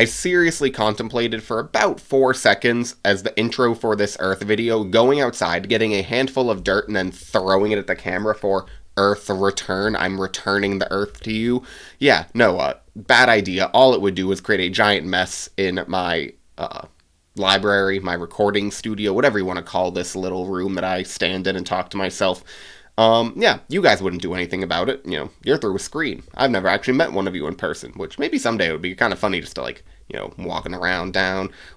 I seriously contemplated for about 4 seconds as the intro for this Earth video, going outside, getting a handful of dirt, and then throwing it at the camera for Earth return. I'm returning the Earth to you. Yeah, no, bad idea. All it would do is create a giant mess in my library, my recording studio, whatever you want to call this little room that I stand in and talk to myself. Yeah, you guys wouldn't do anything about it. You know, you're through a screen. I've never actually met one of you in person, which maybe someday it would be kind of funny just to, like, you know, walking around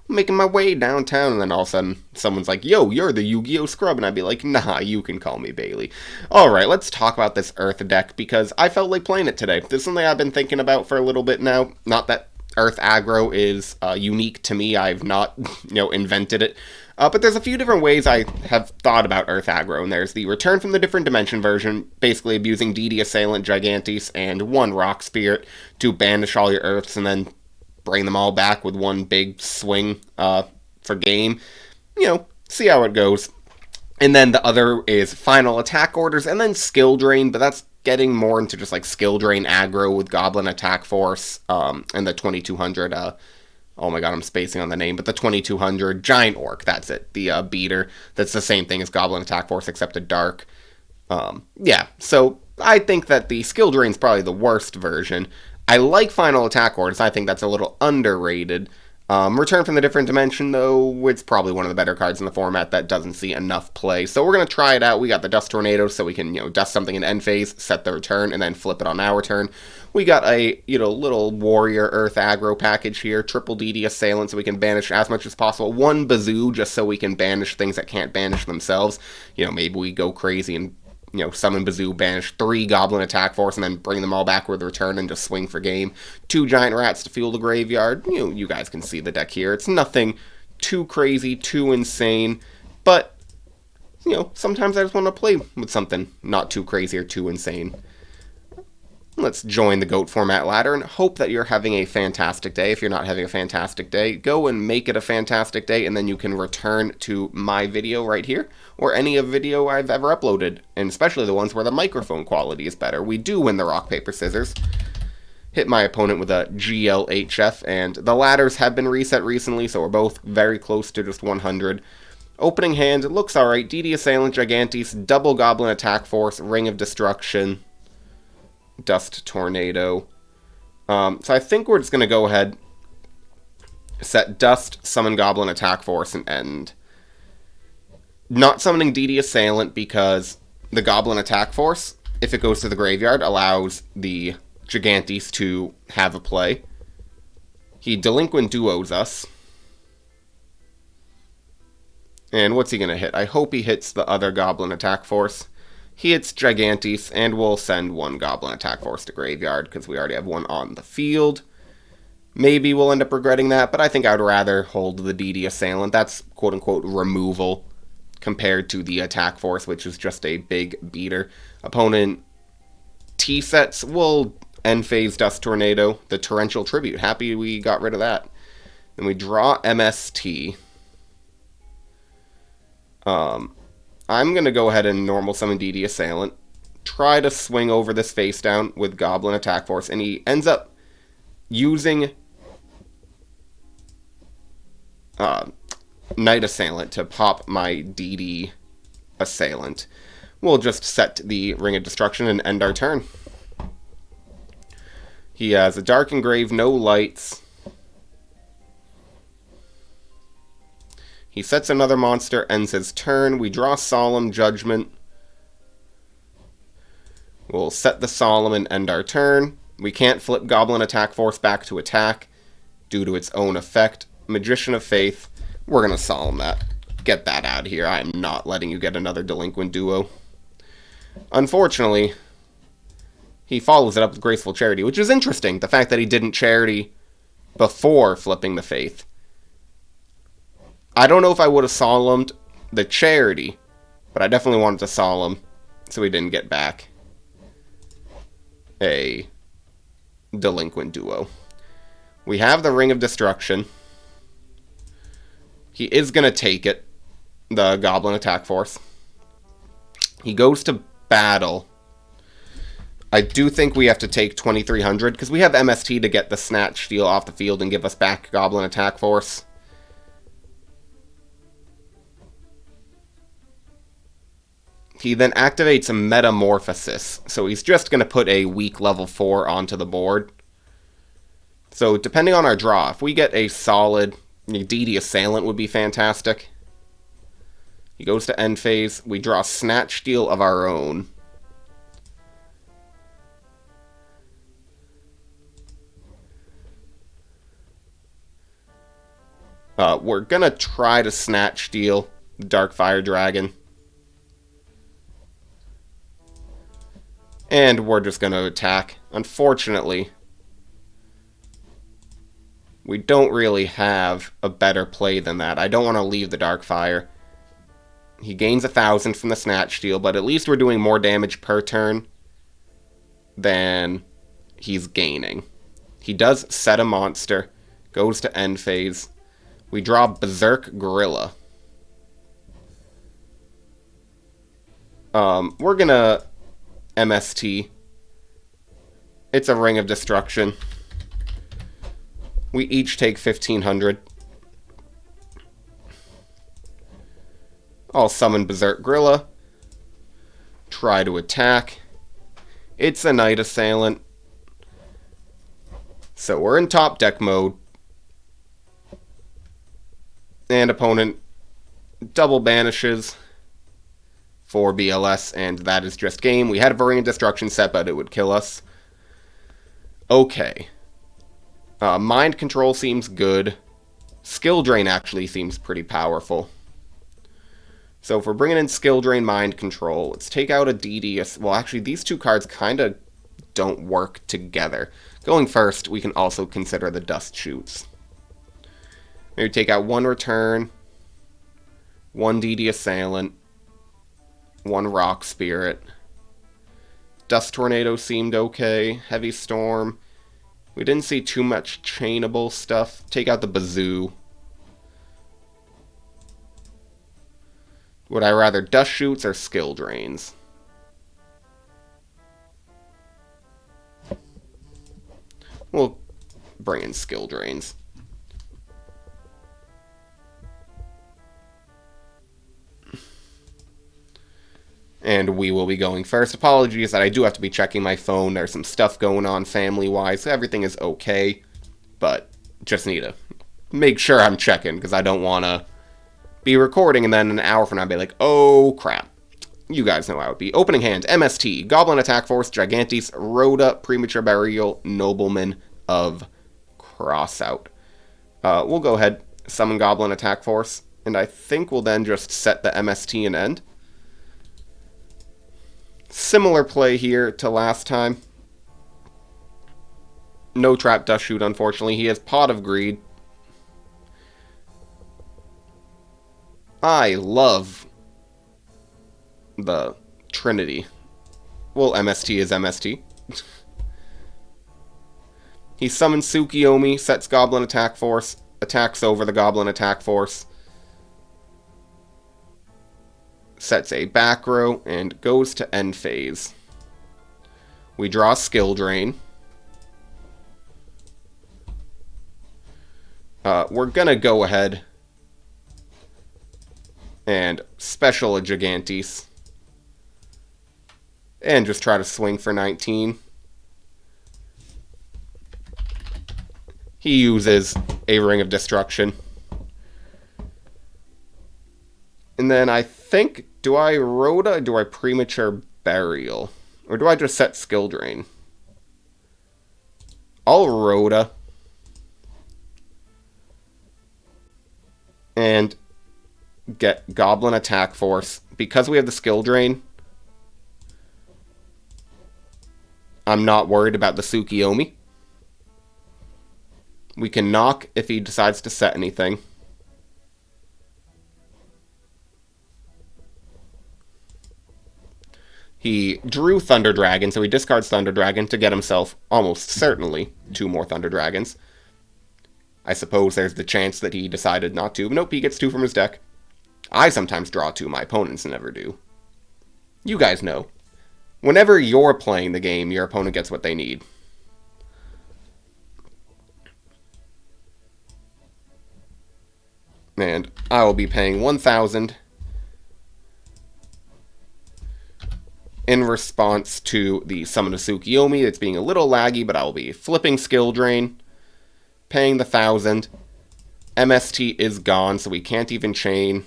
making my way downtown, and then all of a sudden someone's like, yo, you're the Yu-Gi-Oh scrub, and I'd be like, nah, you can call me Bailey. Alright, let's talk about this Earth deck, because I felt like playing it today. This is something I've been thinking about for a little bit now. Not that Earth aggro is unique to me. I've not, invented it. But there's a few different ways I have thought about Earth aggro, and there's the Return from the Different Dimension version, basically abusing DD Assailant, Gigantes, and one Rock Spirit to banish all your Earths and then bring them all back with one big swing for game. See how it goes. And then the other is Final Attack Orders, and then Skill Drain, but that's getting more into just like Skill Drain aggro with Goblin Attack Force, and the 2200, oh my god, I'm spacing on the name, but the 2200 Giant Orc, that's it. The beater, that's the same thing as Goblin Attack Force, except a dark. Yeah, so I think that the Skill Drain's probably the worst version. I like Final Attack Orders, I think that's a little underrated. Return from the Different Dimension, though, it's probably one of the better cards in the format that doesn't see enough play. So we're going to try it out. We got the Dust Tornado, so we can, dust something in end phase, set the return, and then flip it on our turn. We got a, little Warrior Earth aggro package here, triple DD Assailant, so we can banish as much as possible. One Bazoo, just so we can banish things that can't banish themselves. Maybe we go crazy and summon Bazoo, banish 3 Goblin Attack Force, and then bring them all back with return and just swing for game. 2 Giant Rats to fuel the graveyard. You guys can see the deck here. It's nothing too crazy, too insane, but, sometimes I just want to play with something not too crazy or too insane. Let's join the GOAT format ladder and hope that you're having a fantastic day. If you're not having a fantastic day, go and make it a fantastic day, and then you can return to my video right here, or any video I've ever uploaded, and especially the ones where the microphone quality is better. We do win the rock, paper, scissors. Hit my opponent with a GLHF, and the ladders have been reset recently, so we're both very close to just 100. Opening hand, it looks alright. DD Assailant, Gigantes, double Goblin Attack Force, Ring of Destruction, Dust Tornado. So I think we're just going to go ahead, set Dust, summon Goblin Attack Force, and end. Not summoning DD Assailant because the Goblin Attack Force, if it goes to the graveyard, allows the Gigantes to have a play. He Delinquent Duos us. And what's he going to hit? I hope he hits the other Goblin Attack Force. He hits Gigantes, and we'll send 1 Goblin Attack Force to graveyard, because we already have 1 on the field. Maybe we'll end up regretting that, but I think I would rather hold the DD Assailant. That's quote-unquote removal, compared to the Attack Force, which is just a big beater. Opponent T-sets will end phase Dust Tornado, the Torrential Tribute. Happy we got rid of that. Then we draw MST. I'm going to go ahead and normal summon DD Assailant, try to swing over this face down with Goblin Attack Force, and he ends up using Night Assailant to pop my DD Assailant. We'll just set the Ring of Destruction and end our turn. He has a Dark Engrave, no lights. He sets another monster, ends his turn. We draw Solemn Judgment. We'll set the Solemn and end our turn. We can't flip Goblin Attack Force back to attack due to its own effect. Magician of Faith. We're going to Solemn that. Get that out of here. I am not letting you get another Delinquent Duo. Unfortunately, he follows it up with Graceful Charity, which is interesting. The fact that he didn't Charity before flipping the Faith. I don't know if I would have solemned the Charity, but I definitely wanted to solemn so he didn't get back a Delinquent Duo. We have the Ring of Destruction. He is going to take it, the Goblin Attack Force. He goes to battle. I do think we have to take 2300, because we have MST to get the Snatch Steal off the field and give us back Goblin Attack Force. He then activates a Metamorphosis, so he's just going to put a weak level 4 onto the board. So depending on our draw, if we get a solid DD Assailant would be fantastic. He goes to end phase, we draw Snatch Steal of our own. We're gonna try to Snatch Steal the Darkfire Dragon. And we're just gonna attack. Unfortunately, we don't really have a better play than that. I don't want to leave the Darkfire. He gains 1,000 from the Snatch Steal, but at least we're doing more damage per turn than he's gaining. He does set a monster, goes to end phase. We draw Berserk Gorilla. We're gonna MST. It's a Ring of Destruction. We each take 1,500. I'll summon Berserk Gorilla. Try to attack. It's a Night Assailant. So we're in top deck mode. And opponent double banishes for BLS, and that is just game. We had a Ring of Destruction set, but it would kill us. Okay. Mind Control seems good. Skill Drain actually seems pretty powerful. So if we're bringing in Skill Drain, Mind Control, let's take out a DD. Well, actually, these two cards kind of don't work together. Going first, we can also consider the Dust Shoots. Maybe take out one Return, one DD Assailant, one Rock Spirit. Dust Tornado seemed okay. Heavy Storm. We didn't see too much chainable stuff. Take out the Bazoo. Would I rather Dust Shoots or Skill Drains? We'll bring in Skill Drains. And we will be going first. Apologies that I do have to be checking my phone. There's some stuff going on family-wise. Everything is okay. But just need to make sure I'm checking, because I don't want to be recording and then an hour from now be like, oh crap. You guys know how it would be. Opening hand, MST, Goblin Attack Force, Gigantes, Rhoda, Premature Burial, Nobleman of Crossout. We'll go ahead, summon Goblin Attack Force, and I think we'll then just set the MST and end. Similar play here to last time. No Trap Dust Shoot, unfortunately. He has Pot of Greed. I love the Trinity. Well, MST is MST. He summons Tsukiyomi, sets Goblin Attack Force, attacks over the Goblin Attack Force, sets a back row, and goes to end phase. We draw Skill Drain. We're gonna go ahead and special a Gigantes. And just try to swing for 19. He uses a Ring of Destruction. And then I think, do I Rhoda or do I Premature Burial? Or do I just set Skill Drain? I'll Rhoda. And get Goblin Attack Force. Because we have the Skill Drain, I'm not worried about the Tsukiyomi. We can knock if he decides to set anything. He drew Thunder Dragon, so he discards Thunder Dragon to get himself, almost certainly, 2 more Thunder Dragons. I suppose there's the chance that he decided not to. Nope, he gets 2 from his deck. I sometimes draw 2, my opponents never do. You guys know. Whenever you're playing the game, your opponent gets what they need. And I will be paying 1,000 in response to the Summon a Tsukiyomi. It's being a little laggy, but I will be flipping Skill Drain, paying the 1,000. MST is gone, so we can't even chain.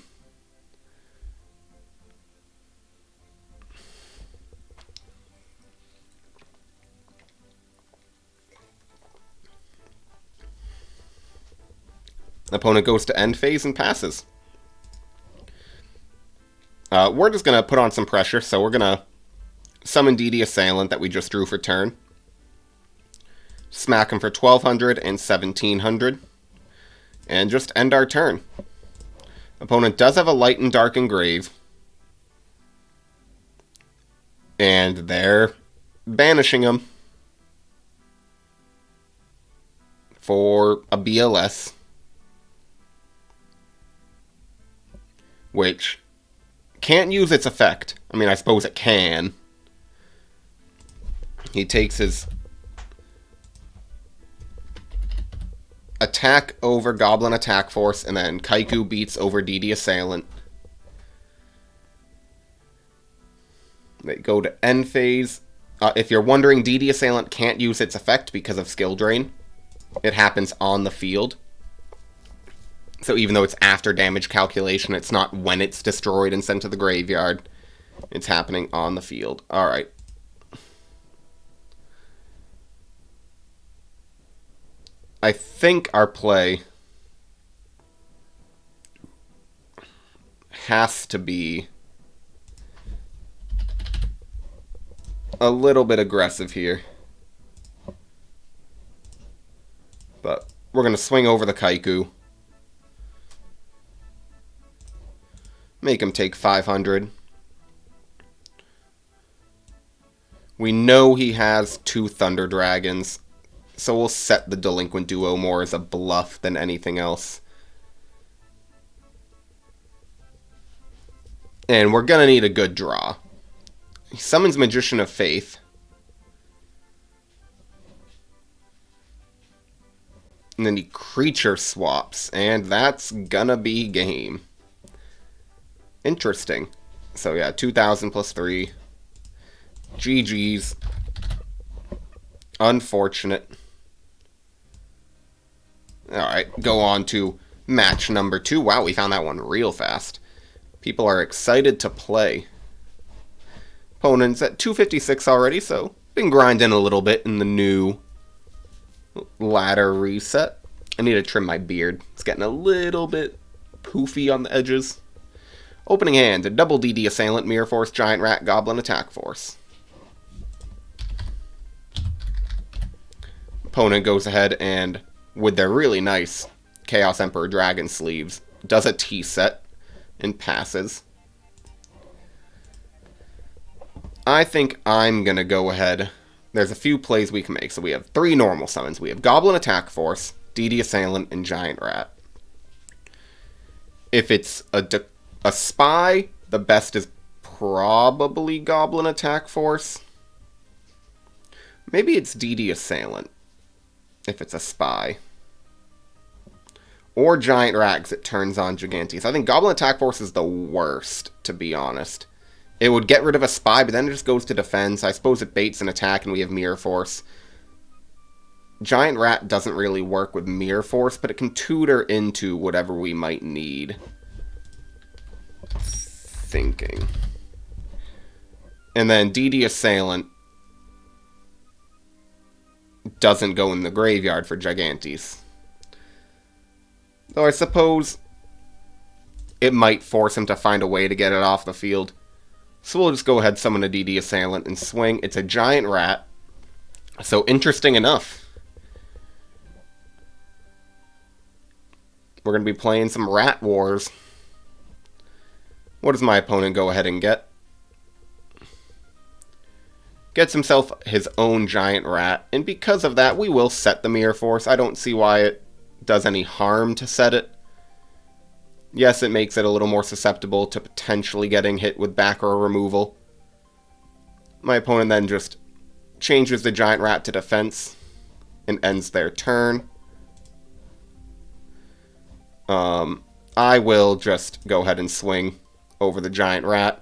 Opponent goes to end phase and passes. We're just going to put on some pressure, so we're going to summon DD Assailant that we just drew for turn. Smack him for 1,200 and 1,700. And just end our turn. Opponent does have a Light and Dark Engrave. And they're banishing him for a BLS. Which can't use its effect. I mean, I suppose it can. He takes his attack over Goblin Attack Force, and then Kaiku beats over DD Assailant. They go to end phase. If you're wondering, DD Assailant can't use its effect because of Skill Drain. It happens on the field. So even though it's after damage calculation, it's not when it's destroyed and sent to the graveyard. It's happening on the field. Alright. I think our play has to be a little bit aggressive here. But we're going to swing over the Kaiku. Make him take 500. We know he has 2 Thunder Dragons, so we'll set the Delinquent Duo more as a bluff than anything else. And we're gonna need a good draw. He summons Magician of Faith. And then he creature swaps, and that's gonna be game. Interesting. So yeah, 2,000 plus 3. GG's. Unfortunate. Alright, go on to match number 2. Wow, we found that one real fast. People are excited to play. Opponent's at 256 already, so been grinding a little bit in the new ladder reset. I need to trim my beard. It's getting a little bit poofy on the edges. Opening hand, a double DD Assailant, Mirror Force, Giant Rat, Goblin Attack Force. Opponent goes ahead and, with their really nice Chaos Emperor Dragon sleeves, does a T-set and passes. I think I'm going to go ahead. There's a few plays we can make. So we have 3 normal summons. We have Goblin Attack Force, DD Assailant, and Giant Rat. If it's a spy, the best is probably Goblin Attack Force. Maybe it's DD Assailant, if it's a spy. Or Giant Rat, because it turns on Gigantes. I think Goblin Attack Force is the worst, to be honest. It would get rid of a spy, but then it just goes to defense. I suppose it baits an attack, and we have Mirror Force. Giant Rat doesn't really work with Mirror Force, but it can tutor into whatever we might need. Thinking. And then DD Assailant doesn't go in the graveyard for Gigantes. Though I suppose it might force him to find a way to get it off the field. So we'll just go ahead, summon a DD Assailant, and swing. It's a Giant Rat. So interesting enough. We're going to be playing some Rat Wars. What does my opponent go ahead and get? Gets himself his own Giant Rat. And because of that, we will set the Mirror Force. I don't see why it does any harm to set it. Yes, it makes it a little more susceptible to potentially getting hit with back row removal. My opponent then just changes the giant rat to defense and ends their turn. I will just go ahead and swing over the giant rat.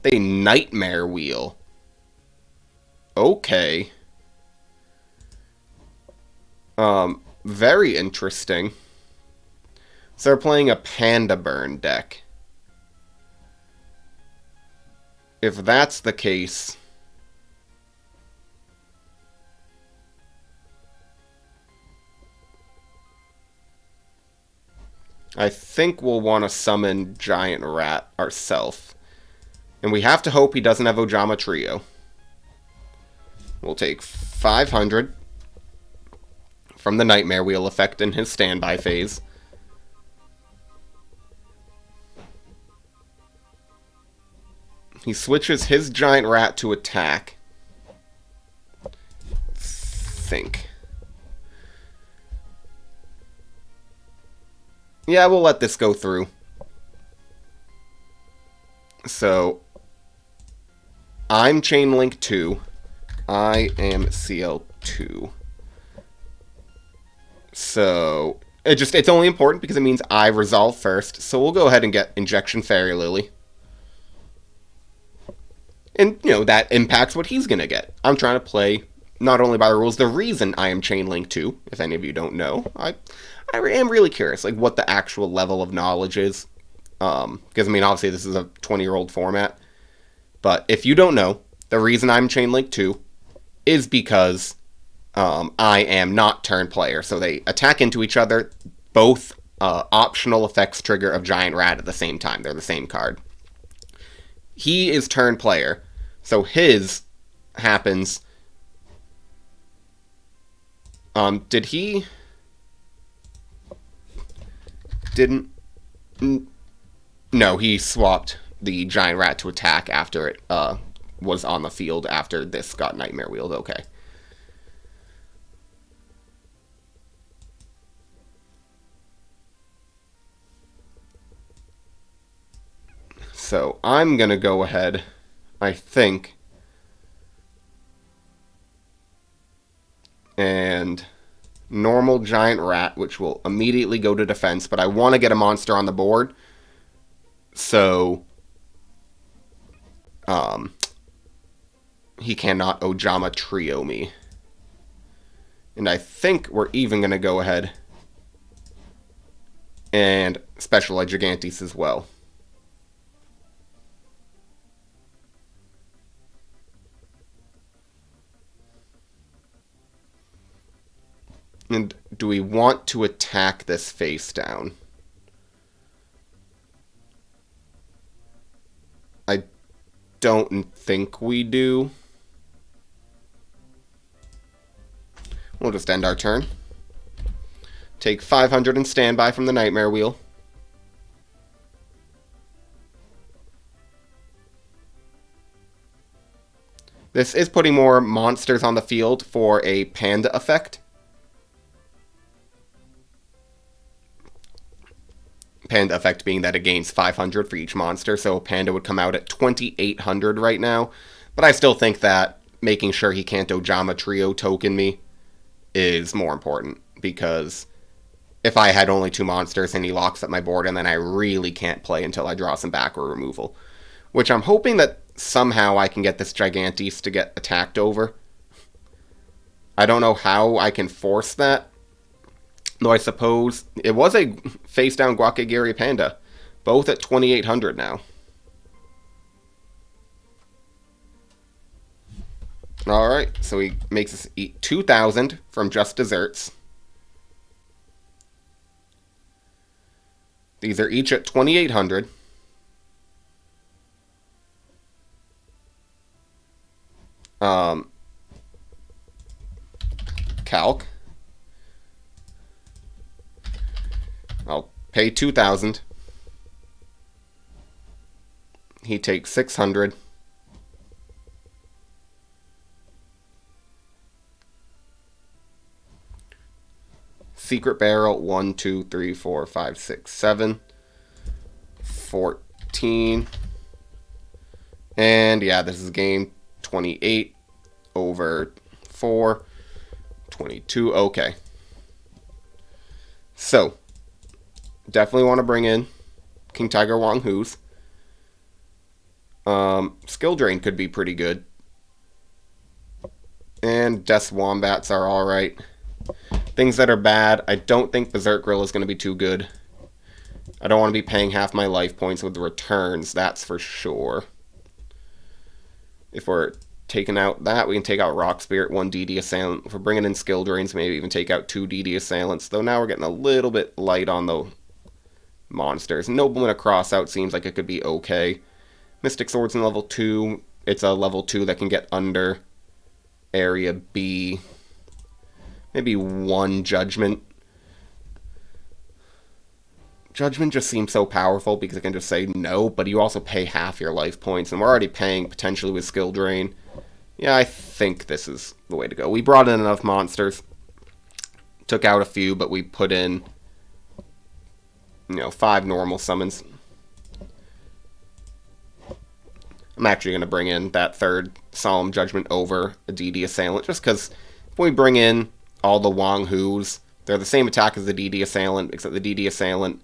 They nightmare wheel. Okay. Very interesting. So they're playing a panda burn deck. If that's the case, I think we'll want to summon Giant Rat ourselves. And we have to hope he doesn't have Ojama Trio. We'll take 500 from the Nightmare Wheel effect in his standby phase. He switches his Giant Rat to attack. Think. Yeah, we'll let this go through. So, I'm Chain Link 2. I am CL2. So, it's only important because it means I resolve first. So we'll go ahead and get Injection Fairy Lily. And, you know, that impacts what he's going to get. I'm trying to play not only by the rules. The reason I am Chain Link 2, if any of you don't know, I am really curious, like, what the actual level of knowledge is. Because, I mean, obviously this is a 20-year-old format. But if you don't know, the reason I'm Chain Link 2 is because I am not turn player. So they attack into each other. Both optional effects trigger of Giant Rat at the same time. They're the same card. He is turn player. So his happens... did he... Didn't... No, he swapped the Giant Rat to attack after it was on the field after this got Nightmare Wheeled. Okay. So I'm going to go ahead, I think, and normal Giant Rat, which will immediately go to defense, but I want to get a monster on the board. So, he cannot Ojama Trio me. And I think we're even going to go ahead and Special Ed Gigantes as well. And do we want to attack this face down? I don't think we do. We'll just end our turn. Take 500 and standby from the Nightmare Wheel. This is putting more monsters on the field for a panda effect. Panda effect being that it gains 500 for each monster, so Panda would come out at 2,800 right now. But I still think that making sure he can't Ojama Trio token me is more important, because if I had only 2 monsters and he locks up my board, and then I really can't play until I draw some back or removal. Which I'm hoping that somehow I can get this Gigantes to get attacked over. I don't know how I can force that. Though I suppose it was a face-down Guacagiri Panda. Both at 2,800 now. Alright, so he makes us eat 2,000 from just desserts. These are each at 2,800. Calc. I'll pay 2,000. He takes 600. Secret Barrel, 1, 2, 3, 4, 5, 6, 7. 14. And yeah, this is game 28 over 4, 22. Okay. So, definitely want to bring in King Tiger Wang Hu's. Skill Drain could be pretty good. And Death Wombats are alright. Things that are bad, I don't think Berserk Grill is going to be too good. I don't want to be paying half my life points with the returns, that's for sure. If we're taking out that, we can take out Rock Spirit, 1 DD Assailant. If we're bringing in Skill Drains, maybe even take out 2 DD Assailants. Though now we're getting a little bit light on the monsters. Nobleman of Crossout seems like it could be okay. Mystic Swords in level 2. It's a level 2 that can get under Area B. Maybe 1 Judgment. Judgment just seems so powerful because it can just say no, but you also pay half your life points, and we're already paying potentially with Skill Drain. Yeah, I think this is the way to go. We brought in enough monsters. Took out a few, but we put in, 5 normal summons. I'm actually going to bring in that 3rd Solemn Judgment over a DD Assailant, just because if we bring in all the Wang Hu's, they're the same attack as the DD Assailant, except the DD Assailant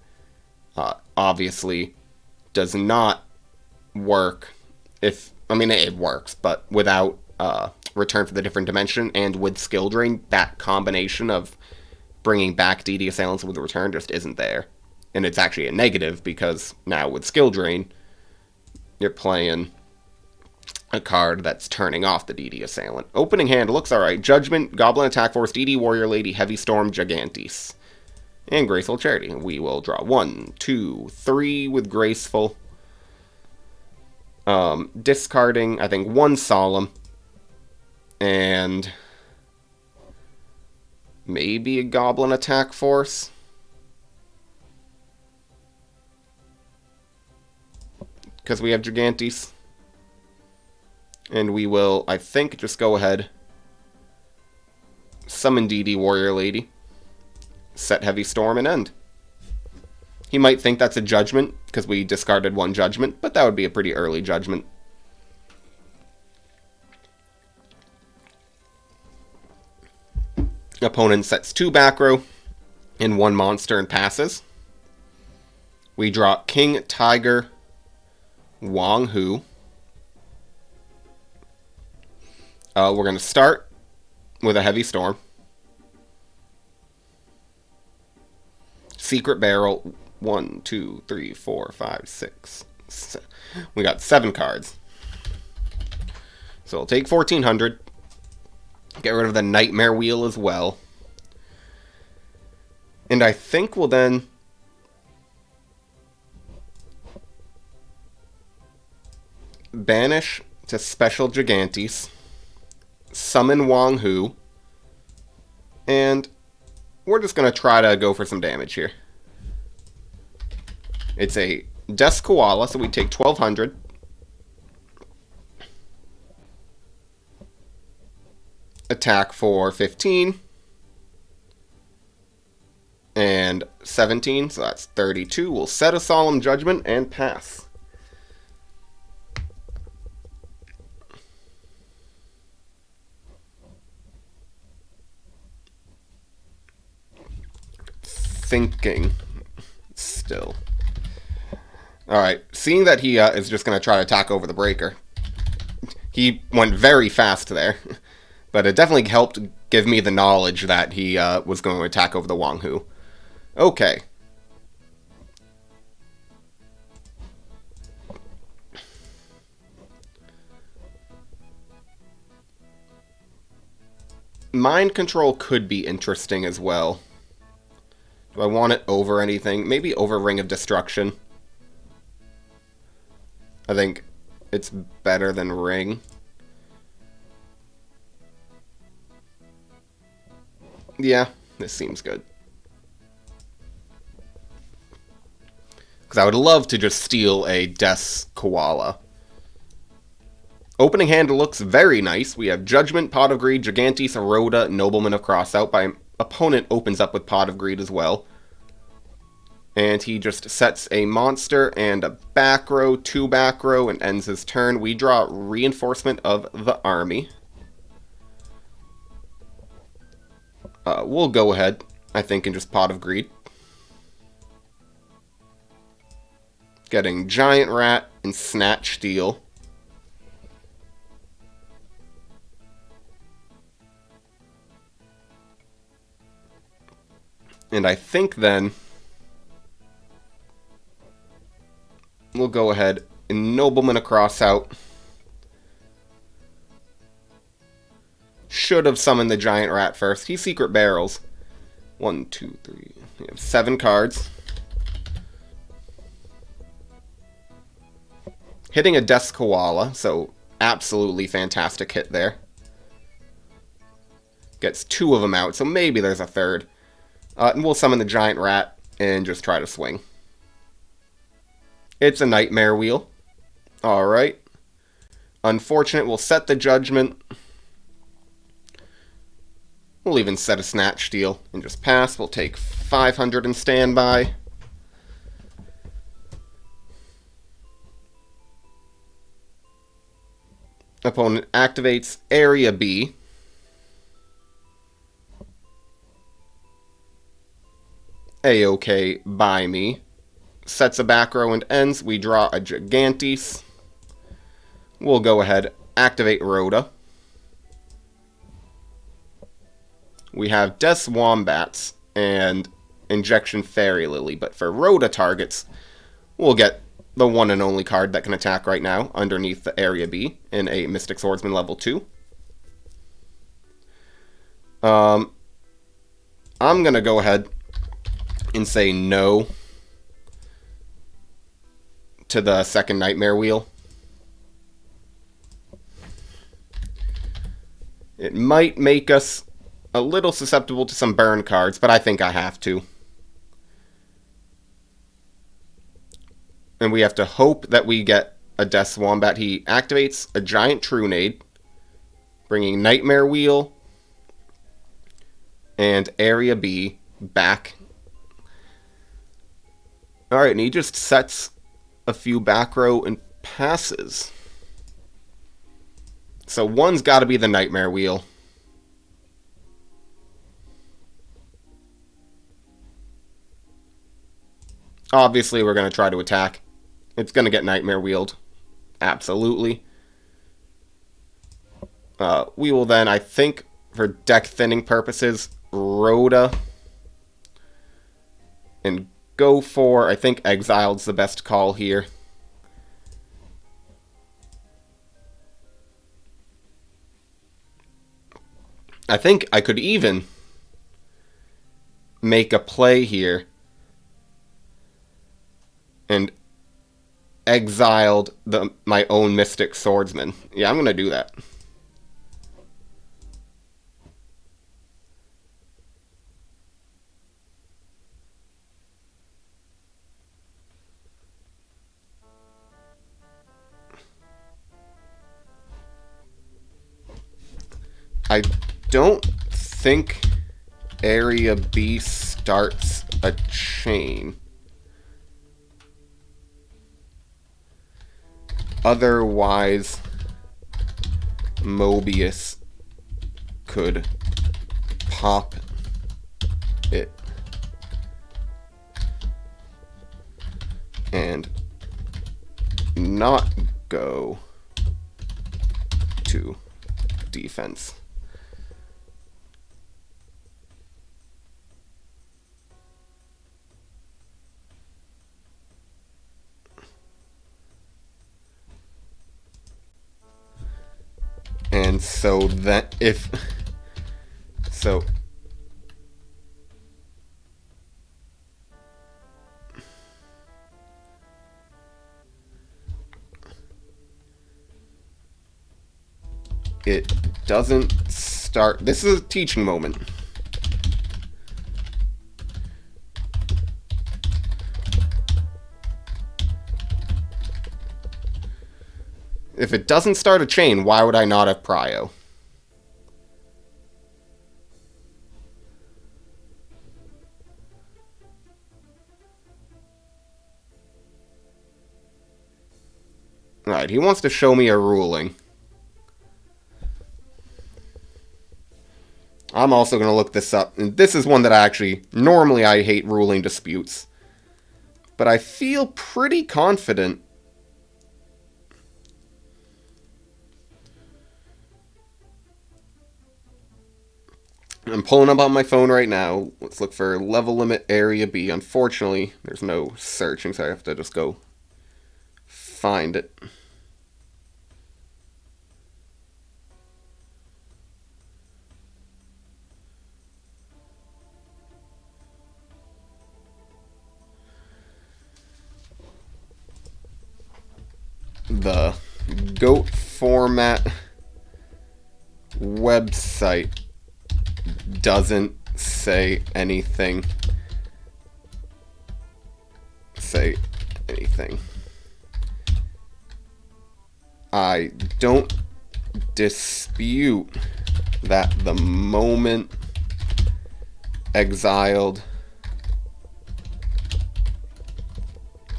obviously does not work if, it works, but without Return for the Different Dimension and with Skill Drain, that combination of bringing back DD Assailants with the return just isn't there. And it's actually a negative because now with Skill Drain, you're playing a card that's turning off the DD Assailant. Opening hand looks alright. Judgment, Goblin Attack Force, DD Warrior Lady, Heavy Storm, Gigantes. And Graceful Charity. We will draw 1, 2, 3 with Graceful. Discarding, I think, 1 Solemn. And maybe a Goblin Attack Force. Because we have Gigantes. And we will, I think, just go ahead. Summon DD Warrior Lady. Set Heavy Storm and end. He might think that's a Judgment, because we discarded 1 Judgment, but that would be a pretty early Judgment. Opponent sets 2 back row and 1 monster and passes. We draw King Tiger Wang Hu. We're going to start with a Heavy Storm. Secret Barrel. 1, 2, 3, 4, 5, 6. We got 7 cards. So we'll take 1,400. Get rid of the Nightmare Wheel as well. And I think we'll then banish to Special Gigantes. Summon Wang Hu. And we're just going to try to go for some damage here. It's a Death Koala, so we take 1,200. Attack for 15. And 17, so that's 32. We'll set a Solemn Judgment and pass. Thinking still. Alright, seeing that he is just going to try to attack over the breaker. He went very fast there, but it definitely helped give me the knowledge that he was going to attack over the Wang Hu. Okay. Mind Control could be interesting as well. Do I want it over anything? Maybe over Ring of Destruction. I think it's better than Ring. Yeah, this seems good. Because I would love to just steal a Death Koala. Opening hand looks very nice. We have Judgment, Pot of Greed, Gigantes, Eroda, Nobleman of Crossout. My opponent opens up with Pot of Greed as well. And he just sets a monster and a back row, 2 back row, and ends his turn. We draw reinforcement of the army. We'll go ahead, I think, and just Pot of Greed. Getting Giant Rat and Snatch Steel. And I think then we'll go ahead and Nobleman across out. Should have summoned the Giant Rat first. He Secret Barrels. 1, 2, 3. We have 7 cards. Hitting a Death Koala, so absolutely fantastic hit there. Gets 2 of them out, so maybe there's a third. And we'll summon the Giant Rat and just try to swing. It's a Nightmare Wheel. Alright. Unfortunate, we'll set the Judgment. We'll even set a Snatch Steel and just pass. We'll take 500 and standby. Opponent activates Area B. A-OK by me. Sets a back row and ends. We draw a Gigantes. We'll go ahead, activate Rhoda. We have Death Wombats and Injection Fairy Lily, but for Rhoda targets, we'll get the one and only card that can attack right now underneath the Area B in a Mystic Swordsman level 2. I'm going to go ahead and say no to the second Nightmare Wheel. It might make us a little susceptible to some burn cards, but I think I have to. And we have to hope that we get a Death Wombat. He activates a Giant Trunade, bringing Nightmare Wheel and Area B back. Alright, and he just sets a few back row and passes. So one's got to be the Nightmare Wheel. Obviously, we're going to try to attack. It's going to get Nightmare Wheeled. Absolutely. We will then, I think, for deck thinning purposes, Rhoda. And go for, I think, Exiled's the best call here. I think I could even make a play here and exiled my own Mystic Swordsman. Yeah, I'm going to do that. I don't think Area B starts a chain. Otherwise, Mobius could pop it and not go to defense. And so that if so it doesn't start. This is a teaching moment. If it doesn't start a chain, why would I not have Prio? Alright, he wants to show me a ruling. I'm also going to look this up. And this is one that normally I hate ruling disputes. But I feel pretty confident. I'm pulling up on my phone right now. Let's look for level limit area B. Unfortunately, there's no searching, so I have to just go find it. The GOAT format website doesn't say anything. I don't dispute that the moment exiled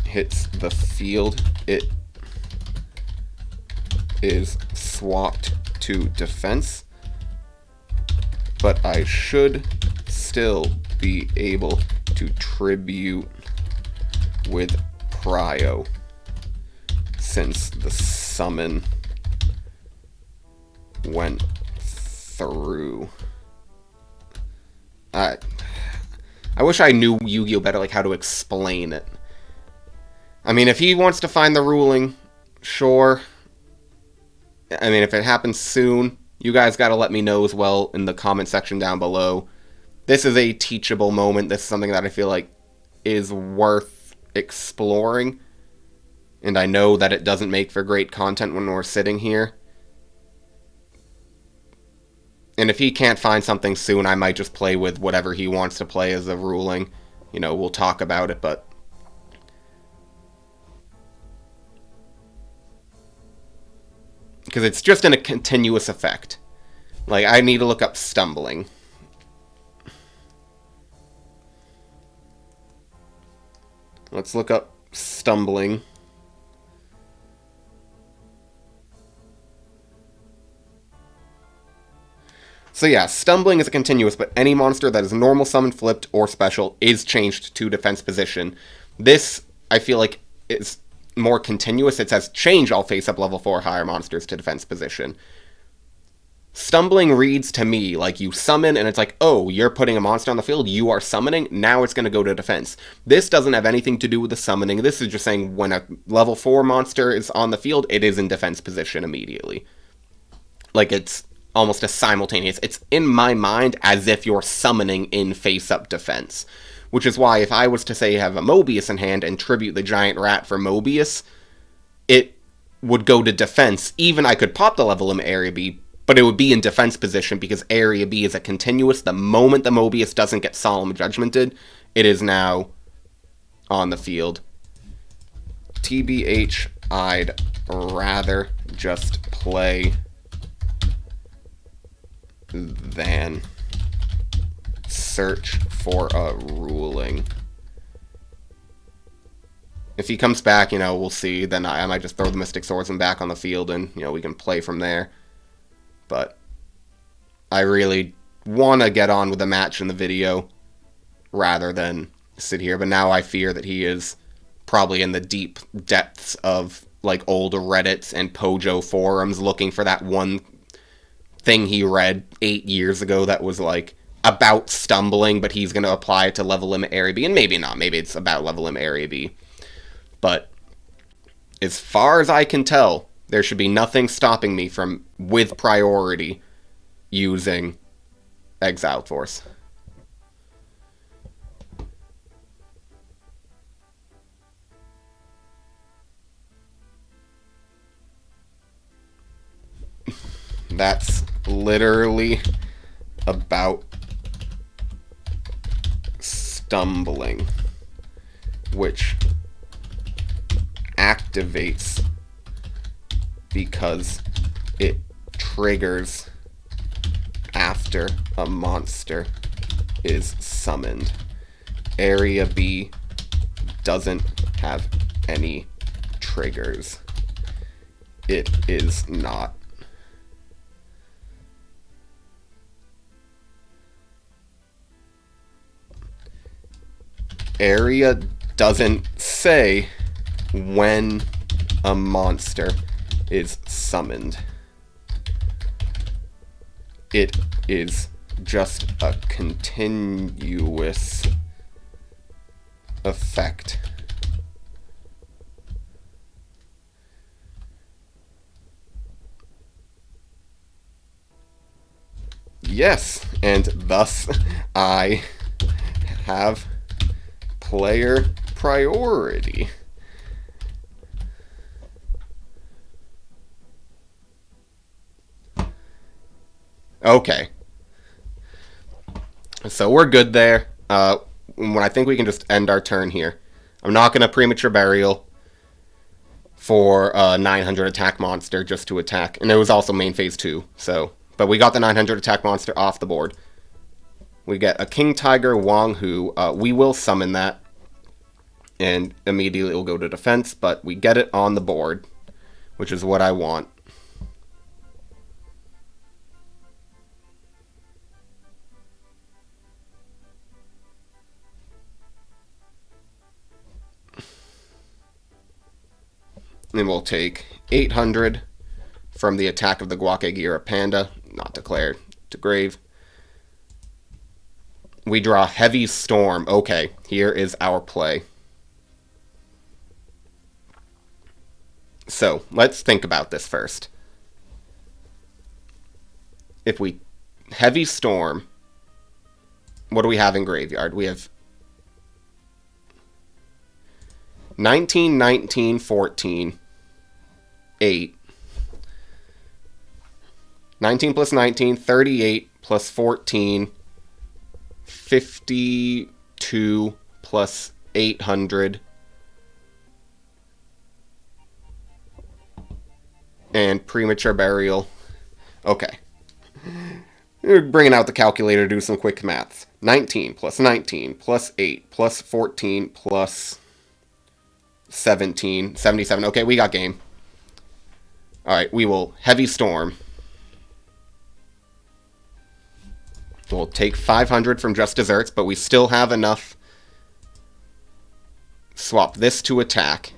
hits the field, it is swapped to defense, but I should still be able to tribute with prio since the summon went through. I wish I knew Yu-Gi-Oh better, like how to explain it. I mean, if he wants to find the ruling, sure. I mean, if it happens soon, you guys got to let me know as well in the comment section down below. This is a teachable moment. This is something that I feel like is worth exploring. And I know that it doesn't make for great content when we're sitting here. And if he can't find something soon, I might just play with whatever he wants to play as a ruling. You know, we'll talk about it, but... because it's just in a continuous effect. Like, I need to look up stumbling. Let's look up stumbling. So yeah, stumbling is a continuous, but any monster that is normal summon, flipped, or special is changed to defense position. This, I feel like, is more continuous. It says change all face-up level 4 higher monsters to defense position. Stumbling reads to me like you summon and it's like, oh, you're putting a monster on the field, you are summoning, now it's going to go to defense. This doesn't have anything to do with the summoning. This is just saying when a level 4 monster is on the field, it is in defense position immediately. Like, it's almost a simultaneous. It's in my mind as if you're summoning in face-up defense. Which is why if I was to say have a Mobius in hand and tribute the giant rat for Mobius, it would go to defense. Even I could pop the level limit area B, but it would be in defense position because area B is a continuous. The moment the Mobius doesn't get solemn judgmented, it is now on the field. TBH, I'd rather just play than search for a ruling. If he comes back, you know, we'll see. Then I might just throw the Mystic Swordsman back on the field and, you know, we can play from there. But I really want to get on with the match in the video rather than sit here. But now I fear that he is probably in the deep depths of, like, old Reddits and Pojo forums looking for that one thing he read 8 years ago that was, like, about stumbling, but he's going to apply it to level limit area B, and maybe not. Maybe it's about level limit area B. But as far as I can tell, there should be nothing stopping me from, with priority, using Exiled Force. That's literally about stumbling, which activates because it triggers after a monster is summoned. Area B doesn't have any triggers. it is not. Area doesn't say when a monster is summoned. It is just a continuous effect. Yes, and thus I have player priority. Okay. So we're good there. When I think we can just end our turn here. I'm not going to premature burial for 900 attack monster just to attack. And it was also main phase 2. So, but we got the 900 attack monster off the board. We get a King Tiger Wang Hu. We will summon that. And immediately it will go to defense. But we get it on the board, which is what I want. Then we'll take 800 from the attack of the AGGRO Panda, not declared, to grave. We draw Heavy Storm. Okay, here is our play. So, let's think about this first. If we Heavy Storm, what do we have in graveyard? We have 19, 19, 14, 8. 19 plus 19, 38 plus 14, 52 plus 800, and premature burial. Okay. We're bringing out the calculator to do some quick maths. 19 plus 19 plus 8 plus 14 plus 17, 77. Okay, we got game. Alright, we will Heavy Storm. We'll take 500 from Just Desserts, but we still have enough. Swap this to attack.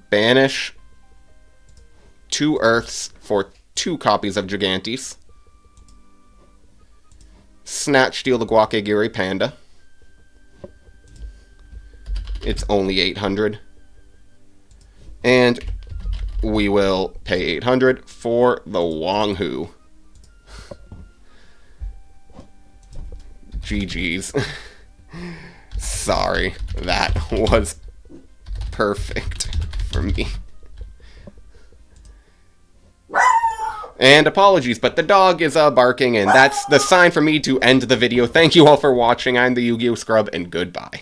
Banish 2 Earths for 2 copies of Gigantes. Snatch Steal the AGGRO Panda. It's only 800. And we will pay 800 for the Wang Hu. GG's. Sorry, that was perfect for me. And apologies, but the dog is barking, and that's the sign for me to end the video. Thank you all for watching. I'm the YuGiOh Scrub, and goodbye.